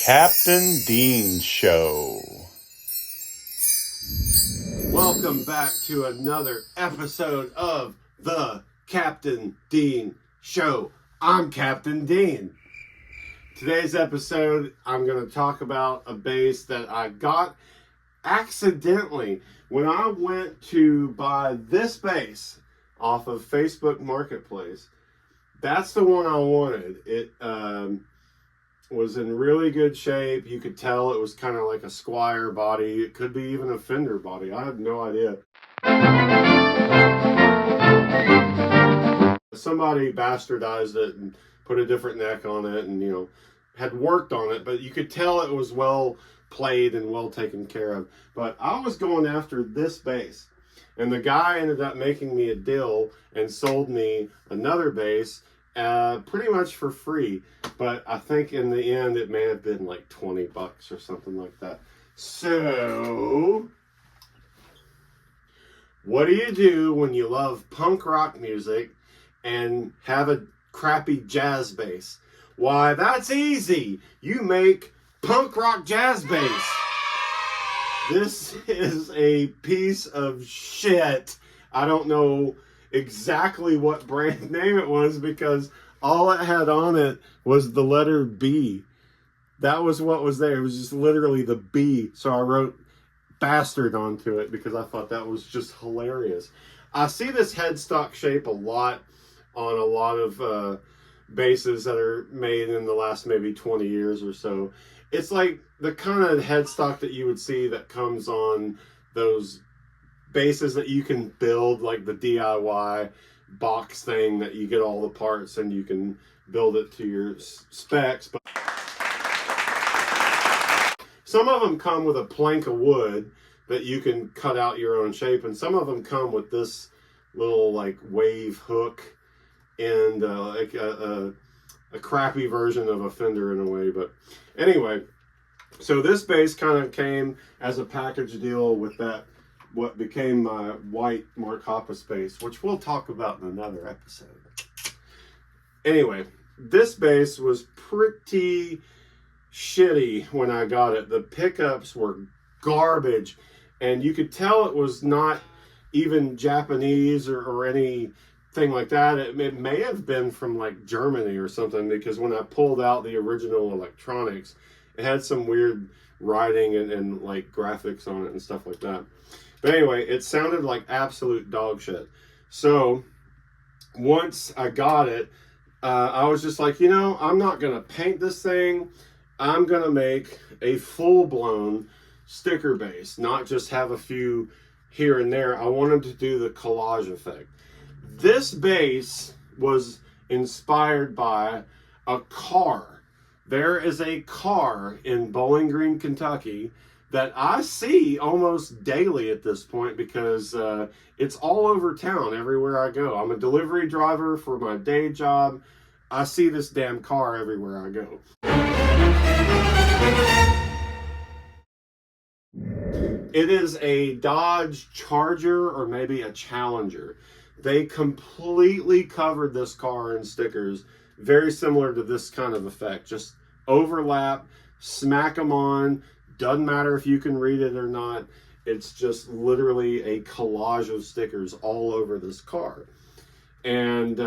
Captain Dean Show. Welcome back to another episode of the Captain Dean Show. I'm Captain Dean. Today's episode, I'm going to talk about a bass that I got accidentally when I went to buy this bass off of Facebook Marketplace. That's the one I wanted. It was in really good shape. You could tell it was kind of like a Squire body. It could be even a Fender body. I have no idea. Somebody bastardized it and put a different neck on it and, had worked on it, but you could tell it was well played and well taken care of. But I was going after this bass, and the guy ended up making me a deal and sold me another bass pretty much for free. But I think in the end it may have been like $20 or something like that. So what do you do when you love punk rock music and have a crappy jazz bass? Why, that's easy. You make punk rock jazz bass. This is a piece of shit. I don't know exactly what brand name it was because all it had on it was the letter B. That was what was there. It was just literally the B. So I wrote bastard onto it because I thought that was just hilarious. I see this headstock shape a lot on a lot of basses that are made in the last maybe 20 years or so. It's like the kind of headstock that you would see that comes on those basses that you can build, like the DIY box thing that you get all the parts and you can build it to your specs. But some of them come with a plank of wood that you can cut out your own shape, and some of them come with this little like wave hook and like a crappy version of a Fender in a way. But anyway, so this bass kind of came as a package deal with that, what became my white Mark Hoppus bass, which we'll talk about in another episode. Anyway, this bass was pretty shitty when I got it. The pickups were garbage, and you could tell it was not even Japanese or anything like that. It may have been from like Germany or something, because when I pulled out the original electronics, it had some weird writing and like graphics on it and stuff like that. But anyway, it sounded like absolute dog shit. So once I got it, I was just like, I'm not going to paint this thing. I'm going to make a full-blown sticker bass, not just have a few here and there. I wanted to do the collage effect. This bass was inspired by a car. There is a car in Bowling Green, Kentucky that I see almost daily at this point because it's all over town everywhere I go. I'm a delivery driver for my day job. I see this damn car everywhere I go. It is a Dodge Charger or maybe a Challenger. They completely covered this car in stickers, very similar to this kind of effect. Just overlap, smack them on. Doesn't matter if you can read it or not. It's just literally a collage of stickers all over this car. And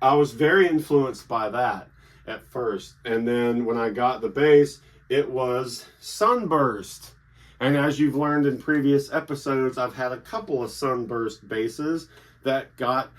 I was very influenced by that at first. And then when I got the bass, it was Sunburst. And as you've learned in previous episodes, I've had a couple of Sunburst basses that got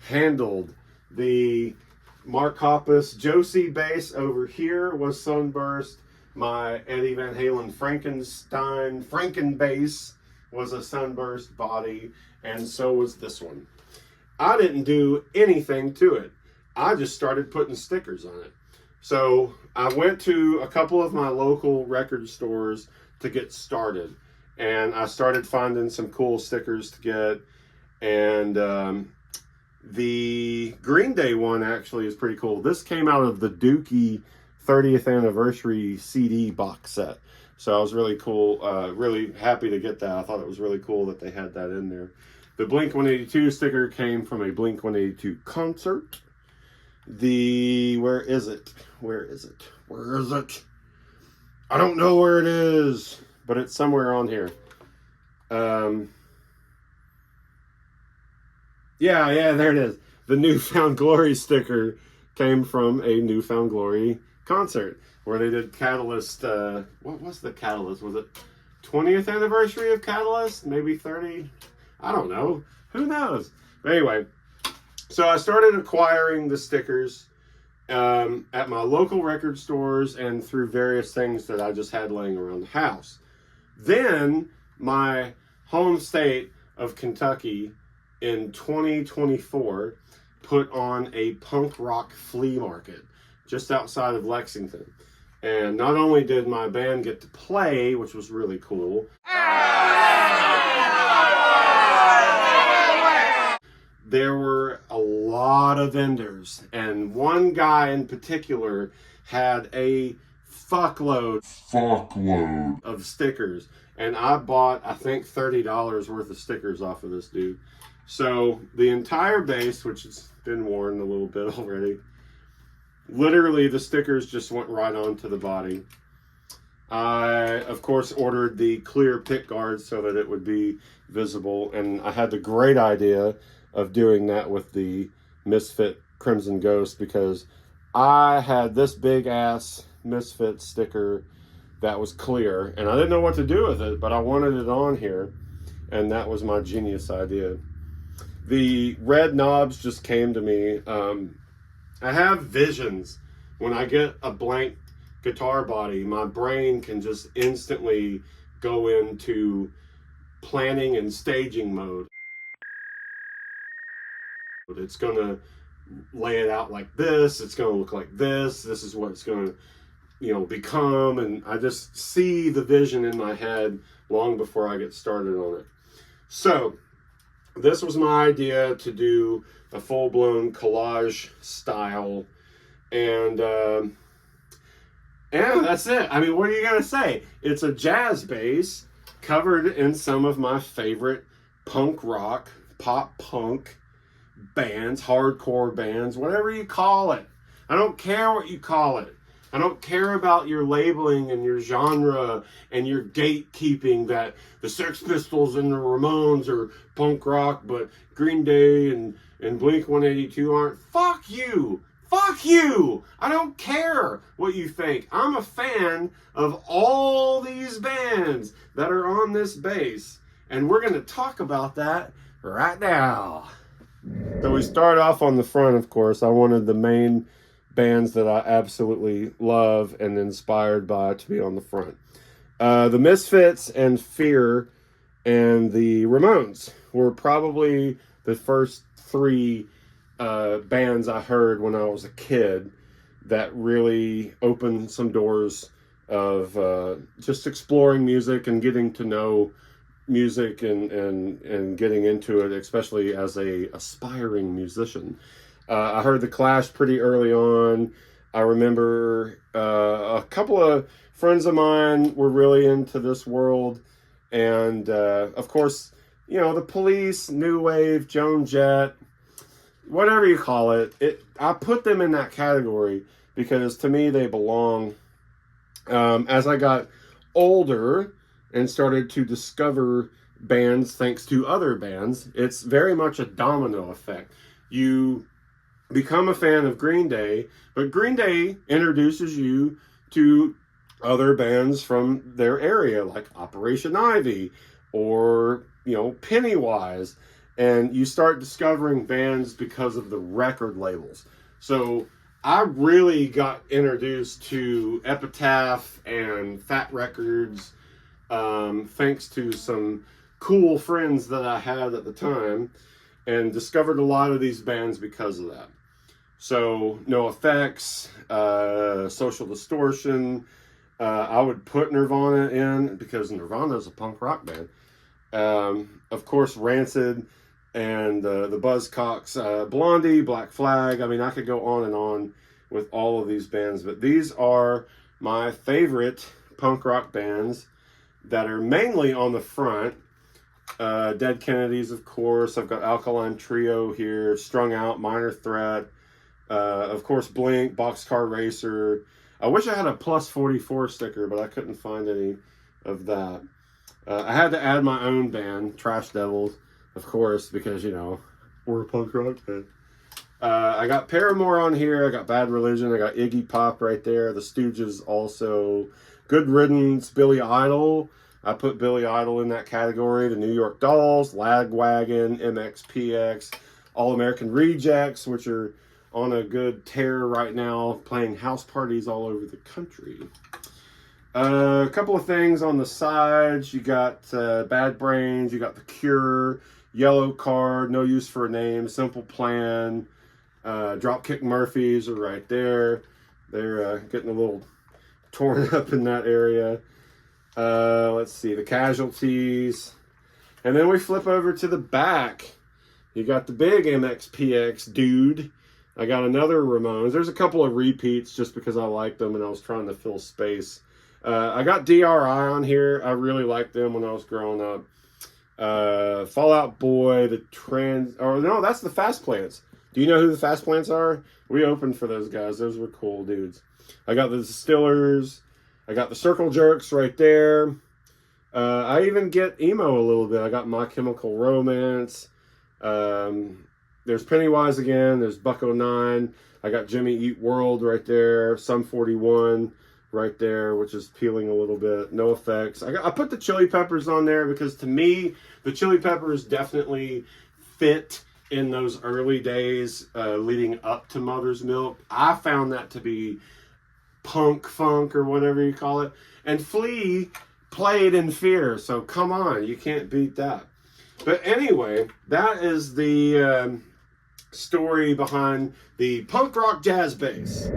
handled. The Mark Hoppus Josie bass over here was Sunburst. My Eddie Van Halen Franken bass was a Sunburst body, and so was this one. I didn't do anything to it. I just started putting stickers on it. So I went to a couple of my local record stores to get started, and I started finding some cool stickers to get. And the Green Day one actually is pretty cool. This came out of the Dookie 30th anniversary CD box set. So I was really happy to get that. I thought it was really cool that they had that in there. The Blink-182 sticker came from a Blink-182 concert. where is it? I don't know where it is, but it's somewhere on here. Yeah, there it is. The New Found Glory sticker came from a New Found Glory concert where they did Catalyst. What was the Catalyst? Was it 20th anniversary of Catalyst? Maybe 30? I don't know. Who knows? But anyway, so I started acquiring the stickers at my local record stores and through various things that I just had laying around the house. Then my home state of Kentucky in 2024 put on a punk rock flea market just outside of Lexington. And not only did my band get to play, which was really cool, there were a lot of vendors, and one guy in particular had a fuckload of stickers, and I bought, I think, $30 worth of stickers off of this dude. So the entire base, which has been worn a little bit already, literally the stickers just went right onto the body. I, of course, ordered the clear pick guard so that it would be visible, and I had the great idea of doing that with the Misfit Crimson Ghost because I had this big ass Misfit sticker that was clear, and I didn't know what to do with it, but I wanted it on here, and that was my genius idea. The red knobs just came to me. I have visions. When I get a blank guitar body, my brain can just instantly go into planning and staging mode. It's going to lay it out like this. It's going to look like this. This is what it's going to, become. And I just see the vision in my head long before I get started on it. So this was my idea to do a full-blown collage style. And yeah, that's it. I mean, what are you going to say? It's a jazz bass covered in some of my favorite punk rock, pop punk bands, hardcore bands, whatever you call it. I don't care what you call it. I don't care about your labeling and your genre and your gatekeeping that the Sex Pistols and the Ramones are punk rock, but Green Day and Blink-182 aren't. Fuck you. Fuck you. I don't care what you think. I'm a fan of all these bands that are on this bass, and we're going to talk about that right now. So we start off on the front, of course. I wanted the main bands that I absolutely love and inspired by to be on the front. The Misfits and Fear and the Ramones were probably the first three bands I heard when I was a kid that really opened some doors of just exploring music and getting to know music and getting into it, especially as a aspiring musician. I heard The Clash pretty early on. I remember a couple of friends of mine were really into this world. And of course, the Police, New Wave, Joan Jett, whatever you call it, I put them in that category because to me they belong. As I got older and started to discover bands thanks to other bands, it's very much a domino effect. You become a fan of Green Day, but Green Day introduces you to other bands from their area, like Operation Ivy or, Pennywise. And you start discovering bands because of the record labels. So I really got introduced to Epitaph and Fat Records, thanks to some cool friends that I had at the time, and discovered a lot of these bands because of that. So NoFX, Social Distortion, I would put Nirvana in because Nirvana is a punk rock band. Of course, Rancid and the Buzzcocks, Blondie, Black Flag. I mean, I could go on and on with all of these bands, but these are my favorite punk rock bands that are mainly on the front. Dead Kennedys, of course. I've got Alkaline Trio here, Strung Out, Minor Threat, Of course, Blink, Boxcar Racer. I wish I had a Plus 44 sticker, but I couldn't find any of that. I had to add my own band, Trash Devils, of course, because, you know, we're a punk rock band. I got Paramore on here. I got Bad Religion. I got Iggy Pop right there. The Stooges also. Good Riddance, Billy Idol. I put Billy Idol in that category. The New York Dolls, Lagwagon, MXPX, All American Rejects, which are on a good tear right now, playing house parties all over the country. A couple of things on the sides. You got Bad Brains. You got The Cure, Yellow Card, No Use for a Name, Simple Plan. Dropkick Murphys are right there. They're getting a little torn up in that area. Let's see, The Casualties. And then we flip over to the back. You got the big MXPX dude. I got another Ramones. There's a couple of repeats just because I liked them and I was trying to fill space. I got DRI on here. I really liked them when I was growing up. Fall Out Boy, that's the Fast Plants. Do you know who the Fast Plants are? We opened for those guys. Those were cool dudes. I got the Distillers. I got the Circle Jerks right there. I even get emo a little bit. I got My Chemical Romance. There's Pennywise again. There's Buck-O-Nine. I got Jimmy Eat World right there. Sum 41 right there, which is peeling a little bit. No Effects. I put the Chili Peppers on there because to me, the Chili Peppers definitely fit in those early days leading up to Mother's Milk. I found that to be punk funk or whatever you call it. And Flea played in Fear, so come on, you can't beat that. But anyway, that is the story behind the punk rock jazz bass.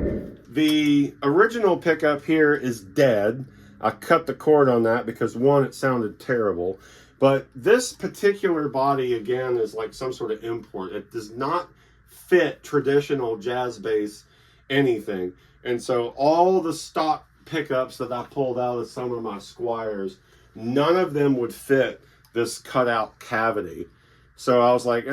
The original pickup here is dead. I cut the cord on that because one, it sounded terrible. But this particular body, again, is like some sort of import. It does not fit traditional jazz bass anything. And so all the stock pickups that I pulled out of some of my Squiers, none of them would fit this cutout cavity. So I was like,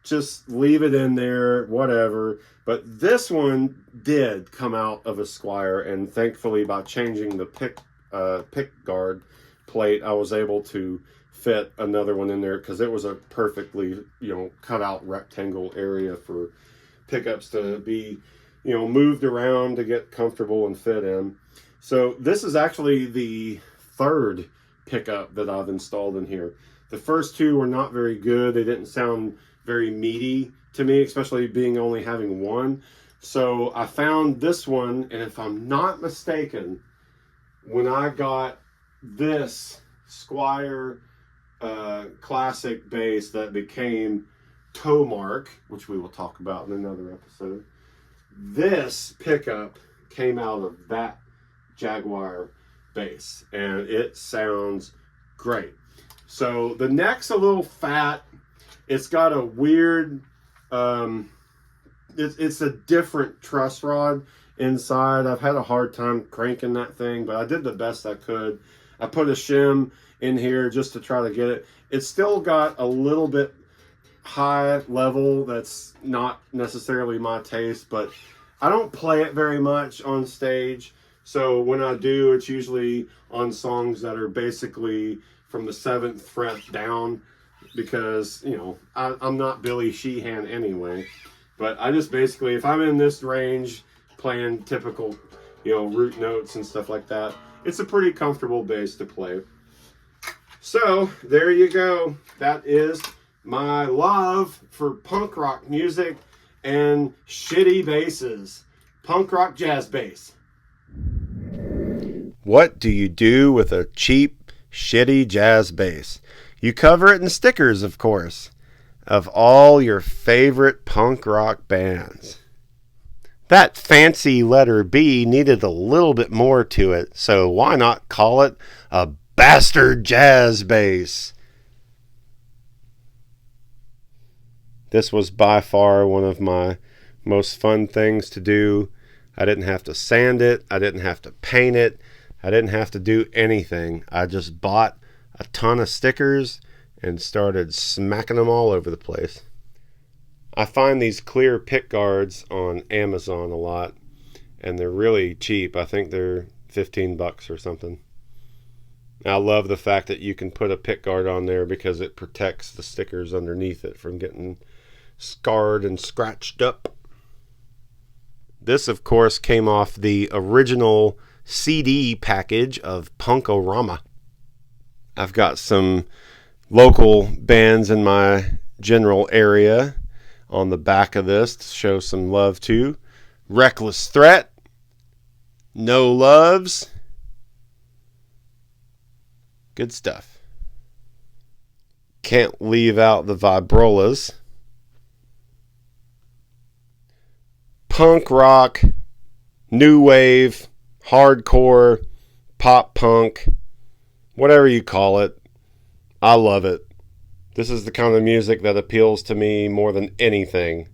just leave it in there, whatever. But this one did come out of a Squier, and thankfully by changing the pick guard plate, I was able to fit another one in there because it was a perfectly, cut out rectangle area for pickups to be, moved around to get comfortable and fit in. So this is actually the third pickup that I've installed in here. The first two were not very good. They didn't sound very meaty to me, especially being only having one. So I found this one, and if I'm not mistaken, when I got this Squier classic bass that became Tomark, which we will talk about in another episode, this pickup came out of that Jaguar bass, and it sounds great. So the neck's a little fat. It's got a weird, it's a different truss rod inside. I've had a hard time cranking that thing, but I did the best I could. I put a shim in here just to try to get it. It's still got a little bit high level that's not necessarily my taste, but I don't play it very much on stage. So when I do, it's usually on songs that are basically from the 7th fret down because, I'm not Billy Sheehan anyway. But I just basically, if I'm in this range playing typical, root notes and stuff like that, it's a pretty comfortable bass to play. So there you go. That is my love for punk rock music and shitty basses. Punk rock jazz bass. What do you do with a cheap, shitty jazz bass? You cover it in stickers, of course, of all your favorite punk rock bands. That fancy letter B needed a little bit more to it, so why not call it a bastard jazz bass? This was by far one of my most fun things to do. I didn't have to sand it. I didn't have to paint it. I didn't have to do anything. I just bought a ton of stickers and started smacking them all over the place. I find these clear pick guards on Amazon a lot, and they're really cheap. I think they're $15 or something. I love the fact that you can put a pick guard on there because it protects the stickers underneath it from getting scarred and scratched up. This, of course, came off the original CD package of Punk-O-Rama. I've got some local bands in my general area on the back of this to show some love to. Reckless Threat, No Loves. Good stuff. Can't leave out the Vibrolas. Punk rock, new wave, hardcore, pop punk, whatever you call it. I love it. This is the kind of music that appeals to me more than anything.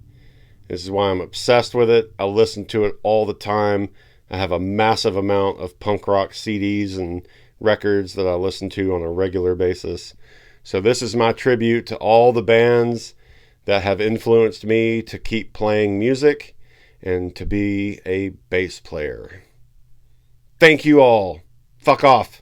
This is why I'm obsessed with it. I listen to it all the time. I have a massive amount of punk rock CDs and records that I listen to on a regular basis. So this is my tribute to all the bands that have influenced me to keep playing music and to be a bass player. Thank you all. Fuck off.